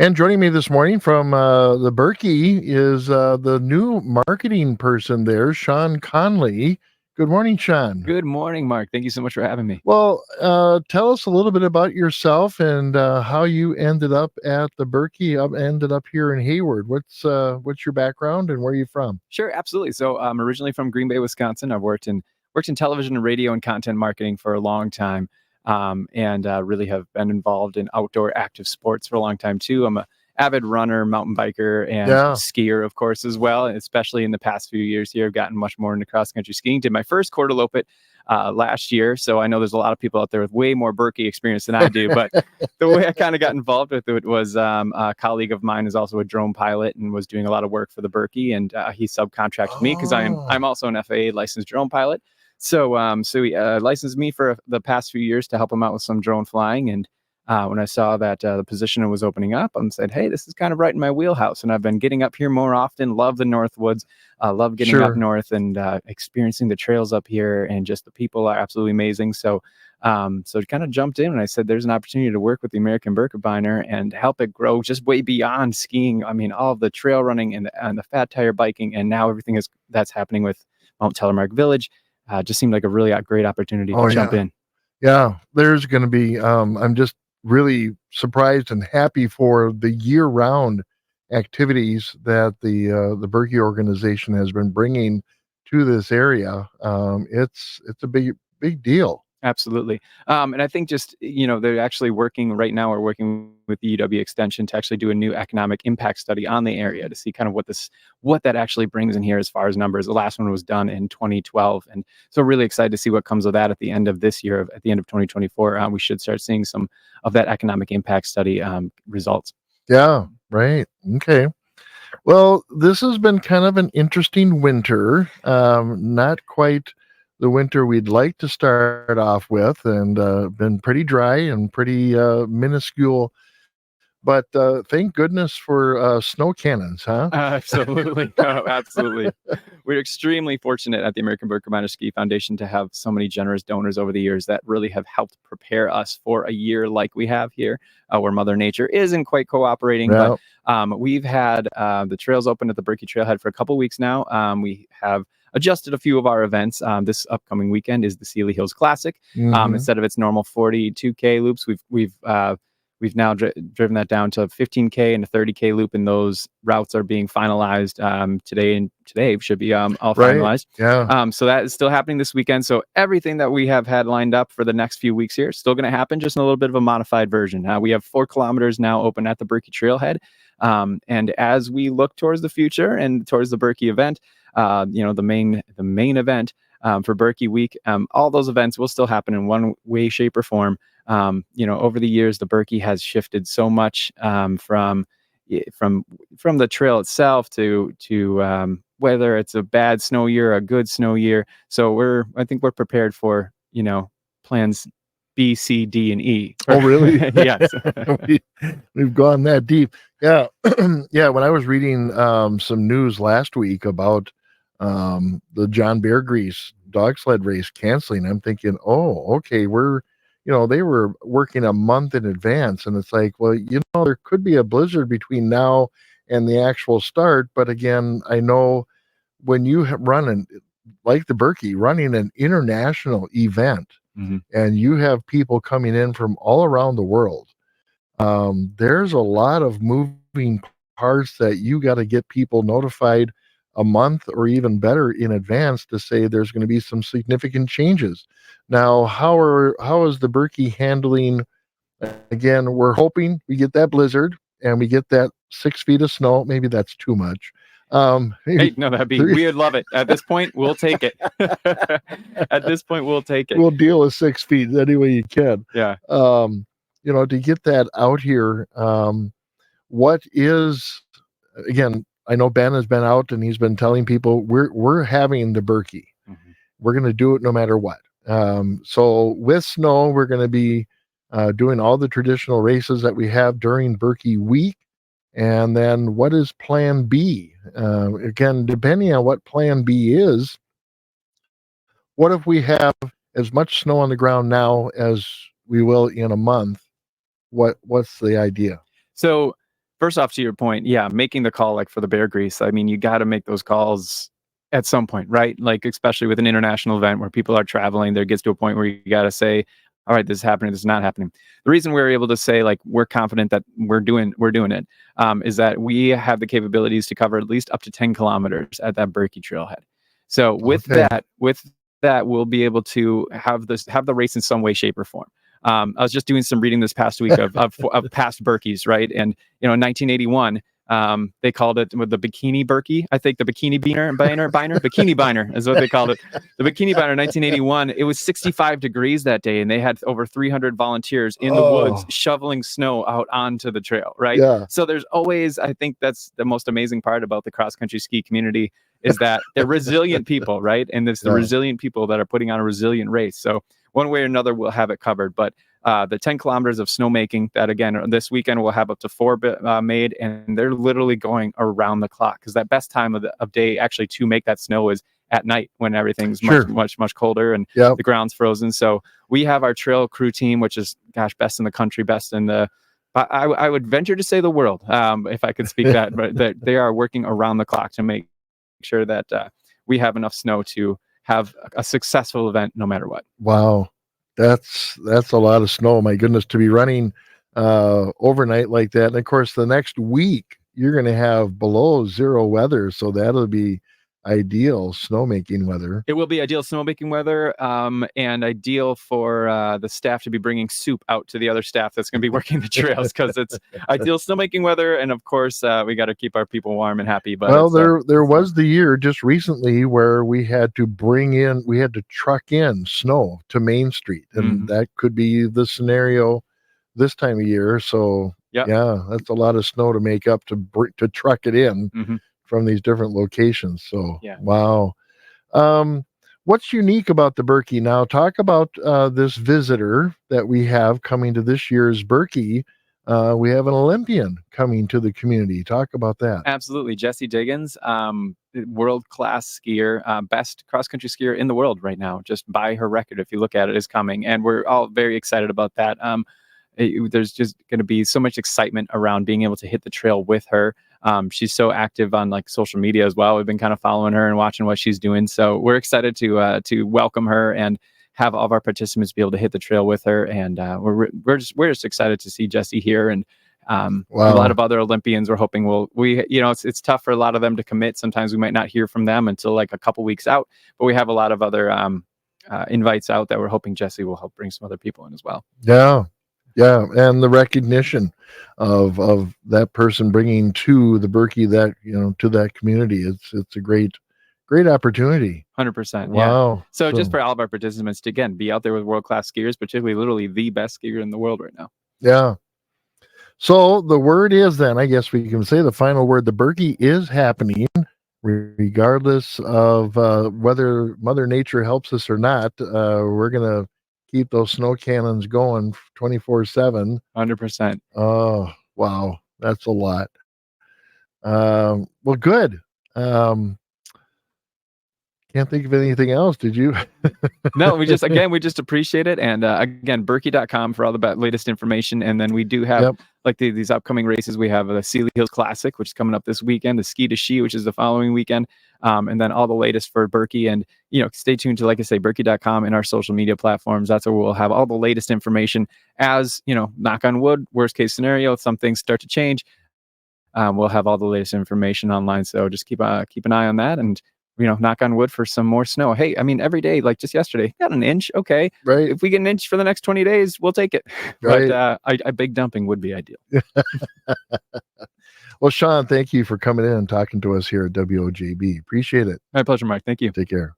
And joining me this morning from the Birkie is the new marketing person there, Shawn Connelly. Good morning, Shawn. Good morning, Mark. Thank you so much for having me. Well, tell us a little bit about yourself and how you ended up at the Birkie, ended up here in Hayward. What's your background and where are you from? Sure, absolutely. So I'm originally from Green Bay, Wisconsin. I've worked in television and radio and content marketing for a long time, and really have been involved in outdoor active sports for a long time too. I'm a avid runner, mountain biker, and Yeah. skier, of course, as well. Especially in the past few years here, I've gotten much more into cross country skiing. Did my first quarter last year, so I know there's a lot of people out there with way more Berkey experience than I do. But the way I kind of got involved with it was a colleague of mine is also a drone pilot and was doing a lot of work for the Berkey, and he subcontracted me because I'm also an FAA licensed drone pilot. So he licensed me for the past few years to help him out with some drone flying. And when I saw that the position was opening up, I said, "Hey, this is kind of right in my wheelhouse." And I've been getting up here more often. Love the Northwoods. Love getting up Sure. north and experiencing the trails up here, and just the people are absolutely amazing. So it kind of jumped in and I said, "There's an opportunity to work with the American Birkebeiner and help it grow just way beyond skiing. I mean, all of the trail running and the fat tire biking, and now everything that's happening with Mount Telemark Village." Just seemed like a really great opportunity Oh, to jump yeah. in. Yeah. There's going to be, I'm just really surprised and happy for the year-round activities that the Birkie organization has been bringing to this area. It's a big deal. Absolutely. And I think just, they're actually working right now. We're working with the UW Extension to actually do a new economic impact study on the area to see kind of what that actually brings in here as far as numbers. The last one was done in 2012. And so really excited to see what comes of that at the end of this year, at the end of 2024. We should start seeing some of that economic impact study results. Yeah, right. Okay. Well, this has been kind of an interesting winter. Not quite the winter we'd like to start off with, and been pretty dry and pretty minuscule. But thank goodness for snow cannons, huh? Absolutely. No, absolutely. We're extremely fortunate at the American Birkebeiner Ski Foundation to have so many generous donors over the years that really have helped prepare us for a year like we have here, where Mother Nature isn't quite cooperating. But Yeah. we've had the trails open at the Birkie Trailhead for a couple weeks now. We have adjusted a few of our events. This upcoming weekend is the Sealy Hills Classic. Hmm. Instead of its normal 42K loops, we've now driven that down to 15K and a 30K loop, and those routes are being finalized today. And today should be all finalized. Yeah. So that is still happening this weekend. So everything that we have had lined up for the next few weeks here is still going to happen, just in a little bit of a modified version. We have 4 kilometers now open at the Birkie Trailhead. And as we look towards the future and towards the Birkie event, the main event for Birkie Week, all those events will still happen in one way, shape, or form. Over the years, the Birkie has shifted so much from the trail itself to whether it's a bad snow year or a good snow year. So I think we're prepared for plans B, C, D, and E. Oh, really? Yes. We've gone that deep. Yeah. Yeah. When I was reading some news last week about the John Bear Grease dog sled race canceling, I'm thinking, oh, okay, they were working a month in advance. And it's like, well, there could be a blizzard between now and the actual start. But again, I know when you like the Birkie, running an international event, Mhm. and you have people coming in from all around the world, there's a lot of moving parts that you got to get people notified a month or even better in advance to say there's going to be some significant changes. Now, how is the Birkie handling? Again, we're hoping we get that blizzard and we get that 6 feet of snow. Maybe that's too much. Hey, no, we'd love it. At this point, we'll take it. At this point, we'll take it. We'll deal with 6 feet any way you can. Yeah. To get that out here, what is, again, I know Ben has been out and he's been telling people we're having the Birkie. Mhm. We're going to do it no matter what. So with snow, we're going to be doing all the traditional races that we have during Birkie week. And then what is plan B? Again, depending on what plan B is, what if we have as much snow on the ground now as we will in a month? What's the idea? So First off, to your point, yeah, making the call like for the bear grease. I mean, you got to make those calls at some point, right? Like especially with an international event where people are traveling, there gets to a point where you got to say, all right, this is happening, this is not happening. The reason we're able to say like we're confident that we're doing it is that we have the capabilities to cover at least up to 10 kilometers at that Birkie trailhead. So with that, we'll be able to have the race in some way, shape, or form. I was just doing some reading this past week of past Birkies, right? And in 1981, they called it with the bikini Birkie. I think the bikini bikini biner is what they called it. The bikini biner, 1981. It was 65 degrees that day, and they had over 300 volunteers in the woods shoveling snow out onto the trail, right? Yeah. So there's always, I think that's the most amazing part about the cross country ski community is that they're resilient people, right? And it's the resilient people that are putting on a resilient race. So one way or another, we'll have it covered. But the 10 kilometers of snowmaking that, again, this weekend we'll have up to 4 made, and they're literally going around the clock because that best time of day actually to make that snow is at night when everything's much colder and the ground's frozen. So we have our trail crew team, which is, best in the country, best in the, I would venture to say the world, if I could speak that, but they are working around the clock to make sure that we have enough snow to have a successful event no matter what. Wow. That's a lot of snow. My goodness, to be running overnight like that. And of course, the next week you're going to have below zero weather. So that'll be ideal snowmaking weather. It will be ideal snowmaking weather and ideal for the staff to be bringing soup out to the other staff that's going to be working the trails because it's ideal snowmaking weather. And of course, we got to keep our people warm and happy. But well, there was the year just recently where we had to truck in snow to Main Street. And that could be the scenario this time of year. So yeah, that's a lot of snow to make up to truck it in. From these different locations. So, wow. What's unique about the Birkie now? Talk about this visitor that we have coming to this year's Birkie. We have an Olympian coming to the community. Talk about that. Absolutely. Jessie Diggins, world-class skier, best cross-country skier in the world right now, just by her record, if you look at it, is coming. And we're all very excited about that. There's just going to be so much excitement around being able to hit the trail with her. She's so active on like social media as well. We've been kind of following her and watching what she's doing. So we're excited to welcome her and have all of our participants be able to hit the trail with her. And we're just excited to see Jessie here. And a lot of other Olympians we're hoping it's tough for a lot of them to commit. Sometimes we might not hear from them until like a couple weeks out, but we have a lot of other invites out that we're hoping Jessie will help bring some other people in as well. Yeah, and the recognition of that person bringing to the Birkie that to that community, it's a great opportunity. 100%. Wow. Yeah. So just for all of our participants to again be out there with world-class skiers, particularly literally the best skier in the world right now. Yeah. So the word is then, I guess we can say the final word, the Birkie is happening, regardless of whether Mother Nature helps us or not. We're gonna keep those snow cannons going 24/7. 100%. Oh, wow. That's a lot. Well, good. Can't think of anything else. Did you? No, we just appreciate it. And again, Birkie.com for all the latest information. And then we do have these upcoming races. We have the Sealy Hills Classic, which is coming up this weekend, the Ski to Ski, which is the following weekend. And then all the latest for Birkie. And, stay tuned to, like I say, Birkie.com and our social media platforms. That's where we'll have all the latest information as, knock on wood, worst case scenario, some things start to change. We'll have all the latest information online. So just keep an eye on that. And, knock on wood for some more snow. Hey, I mean, every day, like just yesterday, got an inch. Okay. Right. If we get an inch for the next 20 days, we'll take it. Right. But a big dumping would be ideal. Well, Shawn, thank you for coming in and talking to us here at WOJB. Appreciate it. My pleasure, Mark. Thank you. Take care.